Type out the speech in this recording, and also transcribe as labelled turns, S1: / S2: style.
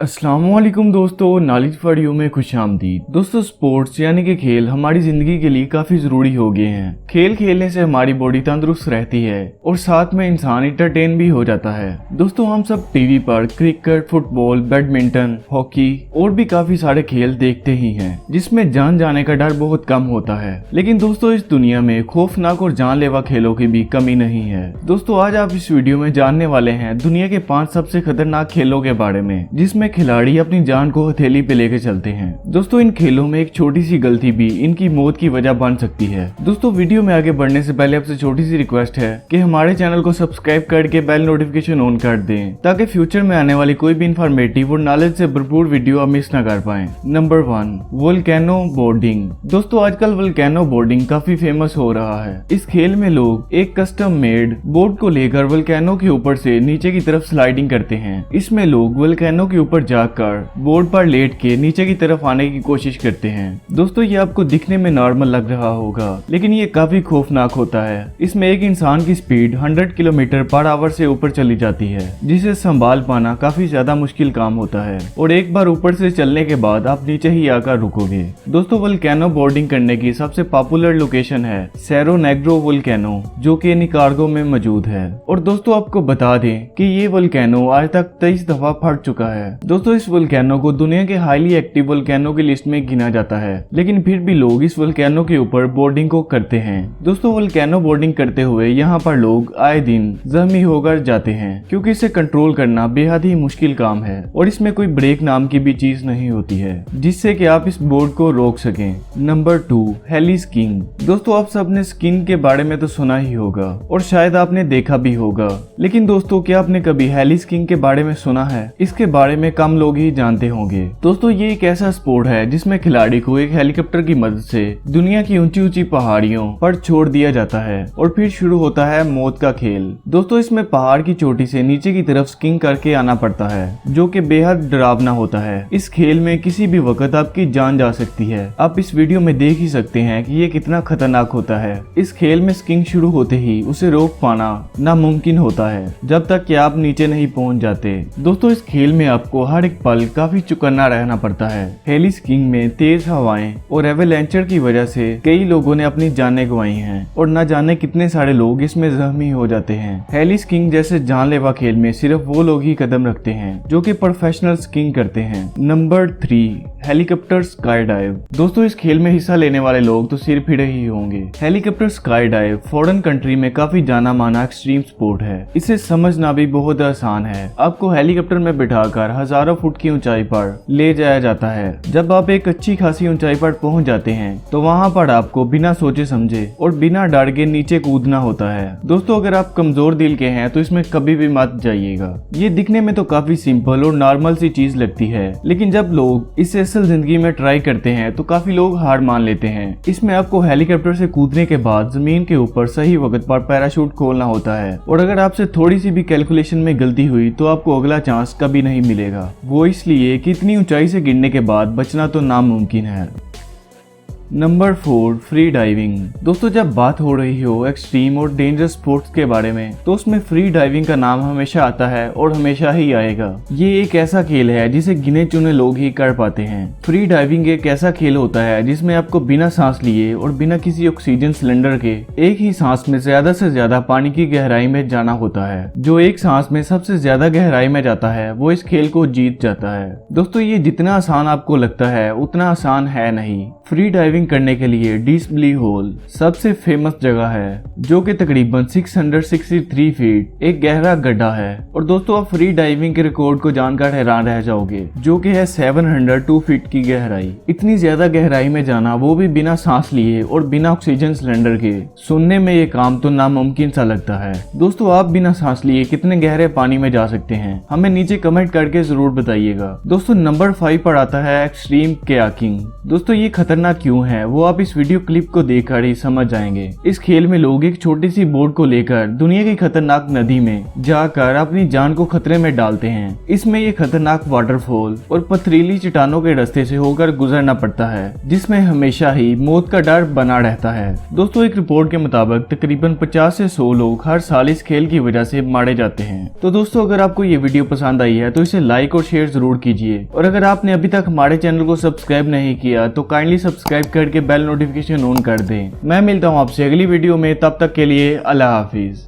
S1: अस्सलामुअलैकुम दोस्तों, knowledge for you में खुशामदीद। दोस्तों, स्पोर्ट्स यानी कि खेल हमारी जिंदगी के लिए काफी जरूरी हो गए हैं। खेल खेलने से हमारी बॉडी तंदुरुस्त रहती है और साथ में इंसान इंटरटेन भी हो जाता है। दोस्तों, हम सब टीवी पर क्रिकेट, फुटबॉल, बैडमिंटन, हॉकी और भी काफी सारे खेल देखते ही हैं, जिसमें जान जाने का डर बहुत कम होता है। लेकिन दोस्तों, इस दुनिया में खौफनाक और जानलेवा खेलों की भी कमी नहीं है। दोस्तों, आज आप इस वीडियो में जानने वाले हैं दुनिया के 5 सबसे खतरनाक खेलों के बारे में, जिसमें खिलाड़ी अपनी जान को हथेली पे लेके चलते हैं। दोस्तों, इन खेलों में एक छोटी सी गलती भी इनकी मौत की वजह बन सकती है। दोस्तों, वीडियो में आगे बढ़ने से पहले आपसे छोटी सी रिक्वेस्ट है कि हमारे चैनल को सब्सक्राइब करके बेल नोटिफिकेशन ऑन कर दें, ताकि फ्यूचर में आने वाली कोई भी इंफॉर्मेटिव और नॉलेज से भरपूर वीडियो आप मिस न कर पाएं। Number 1, volcano boarding. दोस्तों, आजकल वोल्केनो बोर्डिंग काफी फेमस हो रहा है। इस खेल में लोग एक कस्टम मेड बोर्ड को लेकर वोल्केनो के ऊपर से नीचे की तरफ स्लाइडिंग करते हैं। इसमें लोग वोल्केनो के ऊपर जाकर बोर्ड पर लेट के नीचे की तरफ आने की कोशिश करते हैं। दोस्तों, ये आपको दिखने में नॉर्मल लग रहा होगा, लेकिन ये काफी खौफनाक होता है। इसमें एक इंसान की स्पीड 100 किलोमीटर पर आवर से ऊपर चली जाती है, जिसे संभाल पाना काफी ज्यादा मुश्किल काम होता है और एक बार ऊपर से चलने के बाद आप नीचे ही आकर रुकोगे। दोस्तों, वोल्केनो बोर्डिंग करने की सबसे पॉपुलर लोकेशन है सेरो नेग्रो वोल्केनो, जो कि निकारागुआ में मौजूद है। और दोस्तों, आपको बता दें कि ये वोल्केनो आज तक 23 दफा फट चुका है। दोस्तों, इस वोल्केनो को दुनिया के हाईली एक्टिव वोल्केनो की लिस्ट में गिना जाता है, लेकिन फिर भी लोग इस वोल्केनो के ऊपर बोर्डिंग को करते हैं। दोस्तों, वोल्केनो बोर्डिंग करते हुए यहाँ पर लोग आए दिन जख्मी होकर जाते हैं, क्योंकि इसे कंट्रोल करना बेहद ही मुश्किल काम है और इसमें कोई ब्रेक नाम की भी चीज नहीं होती है, जिससे कि आप इस बोर्ड को रोक सकें। Number 2, heli skiing. दोस्तों, आप सबने स्कीइंग के बारे में तो सुना ही होगा और शायद आपने देखा भी होगा, लेकिन दोस्तों, क्या आपने कभी हेली स्कीइंग के बारे में सुना है? इसके बारे में कम लोग ही जानते होंगे। दोस्तों, ये एक ऐसा स्पोर्ट है जिसमें खिलाड़ी को एक हेलीकॉप्टर की मदद से दुनिया की ऊंची ऊंची पहाड़ियों पर छोड़ दिया जाता है और फिर शुरू होता है मौत का खेल। दोस्तों, इसमें पहाड़ की चोटी से नीचे की तरफ स्कीइंग करके आना पड़ता है, जो कि बेहद डरावना होता है। इस खेल में किसी भी वक्त आपकी जान जा सकती है। आप इस वीडियो में देख ही सकते हैं कि ये कितना खतरनाक होता है। इस खेल में स्कीइंग शुरू होते ही उसे रोक पाना नामुमकिन होता है, जब तक कि आप नीचे नहीं पहुंच जाते। दोस्तों, इस खेल में आपको हर एक पल काफी चौकन्ना रहना पड़ता है। हेली स्कीइंग में तेज हवाएं और एवेलेंचर की वजह से कई लोगों ने अपनी जानें गंवाई हैं और न जाने कितने सारे लोग इसमें जख्मी हो जाते हैं। हेली स्कीइंग जैसे जानलेवा खेल में सिर्फ वो लोग ही कदम रखते हैं जो कि प्रोफेशनल स्कीइंग करते हैं। Number 3, helicopter sky dive. दोस्तों, इस खेल में हिस्सा लेने वाले लोग तो सिर फिरे ही होंगे। Helicopter sky dive foreign country में काफी जाना माना एक्सट्रीम स्पोर्ट है। इसे समझना भी बहुत आसान है। आपको हेलीकॉप्टर में बिठाकर हजारों फुट की ऊंचाई पर ले जाया जाता है। जब आप एक अच्छी खासी ऊंचाई पर पहुंच जाते हैं, तो वहां पर आपको बिना सोचे समझे और बिना डर के नीचे कूदना होता है। दोस्तों, अगर आप कमजोर दिल के हैं तो इसमें कभी भी मत जाइएगा। ये दिखने में तो काफी सिंपल और नॉर्मल सी चीज लगती है, लेकिन जब लोग इसे असल जिंदगी में ट्राई करते हैं तो काफी लोग हार मान लेते हैं। इसमें आपको हेलीकॉप्टर से कूदने के बाद जमीन के ऊपर सही वक्त पर पैराशूट खोलना होता है, और अगर आपसे थोड़ी सी भी कैलकुलेशन में गलती हुई तो आपको अगला चांस कभी नहीं मिलेगा। वो इसलिए कि इतनी ऊंचाई से गिरने के बाद बचना तो नामुमकिन है। Number 4, free diving. दोस्तों, जब बात हो रही हो एक्सट्रीम और डेंजरस स्पोर्ट्स के बारे में, तो उसमें फ्री डाइविंग का नाम हमेशा आता है और हमेशा ही आएगा। ये एक ऐसा खेल है जिसे गिने चुने लोग ही कर पाते हैं। फ्री डाइविंग एक ऐसा खेल होता है जिसमें आपको बिना सांस लिए और बिना किसी ऑक्सीजन सिलेंडर के एक ही सांस में ज्यादा से ज्यादा पानी की गहराई में जाना होता है। जो एक सांस में सबसे ज्यादा गहराई में जाता है वो इस खेल को जीत जाता है। दोस्तों, ये जितना आसान आपको लगता है उतना आसान है नहीं। फ्री डाइविंग करने के लिए डिस्बली होल सबसे फेमस जगह है, जो कि तकरीबन 663 फीट एक गहरा गड्ढा है। और दोस्तों, आप फ्री डाइविंग के रिकॉर्ड को जानकर हैरान रह जाओगे, जो कि है 702 फीट की गहराई। इतनी ज्यादा गहराई में जाना, वो भी बिना सांस लिए और बिना ऑक्सीजन सिलेंडर के। सुनने में ये काम तो नामुमकिन सा लगता है। दोस्तों, आप बिना सांस लिए कितने गहरे पानी में जा सकते हैं? हमें नीचे कमेंट करके जरूर बताइएगा। दोस्तों, नंबर 5 पर आता है एक्सट्रीम कयाकिंग। दोस्तों, ये खतरनाक क्यों है है वो आप इस वीडियो क्लिप को देखकर ही समझ जाएंगे। इस खेल में लोग एक छोटी सी बोट को लेकर दुनिया की खतरनाक नदी में जाकर अपनी जान को खतरे में डालते हैं। इसमें ये खतरनाक वाटरफॉल और पथरीली चट्टानों के रास्ते से होकर गुजरना पड़ता है, जिसमें हमेशा ही मौत का डर बना रहता है। दोस्तों, एक रिपोर्ट के मुताबिक तकरीबन 50 से 100 लोग हर साल इस खेल की वजह से मारे जाते हैं। तो दोस्तों, अगर आपको ये वीडियो पसंद आई है तो इसे लाइक और शेयर जरूर कीजिए, और अगर आपने अभी तक हमारे चैनल को सब्सक्राइब नहीं किया तो काइंडली सब्सक्राइब करके बेल नोटिफिकेशन ऑन कर दें। मैं मिलता हूँ आपसे अगली वीडियो में, तब तक के लिए अल्लाह हाफिज।